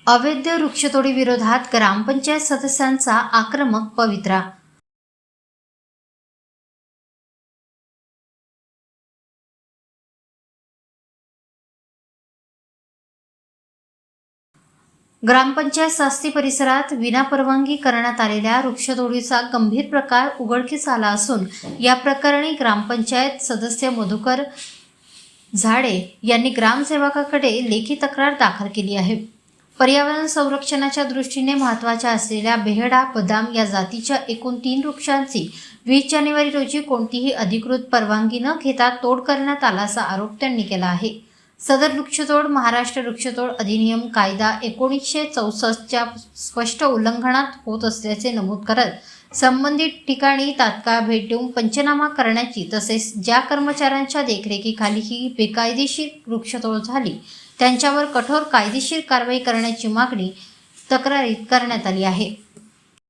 अवैध वृक्षतोडी विरोधात ग्रामपंचायत सदस्यांचा आक्रमक पवित्रा। ग्रामपंचायत शास्ती परिसरात विनापरवानगी करण्यात आलेल्या वृक्षतोडीचा गंभीर प्रकार उघडकीस आला असून या प्रकरणी ग्रामपंचायत सदस्य मधुकर झाडे यांनी ग्रामसेवकाकडे लेखी तक्रार दाखल केली आहे। पर्यावरण संरक्षणाच्या दृष्टीने महत्त्वाच्या असलेल्या बेहडा बदाम या जातीच्या एकूण 3 वृक्षांची 20 जानेवारी रोजी कोणतीही अधिकृत परवानगी न घेता तोड करण्यात आल्याचा आरोप त्यांनी केला आहे। सदर वृक्षतोड महाराष्ट्र वृक्षतोड अधिनियम कायदा 1964च्या स्पष्ट उल्लंघनात होत असल्याचे नमूद करत संबंधित ठिकाणी तात्काळ भेट देऊन पंचनामा करण्याची तसेच ज्या कर्मचाऱ्यांच्या देखरेखीखाली ही बेकायदेशीर वृक्षतोड झाली त्यांच्यावर कठोर कायदेशीर कारवाई करण्याची मागणी तक्रारीत करण्यात आली आहे।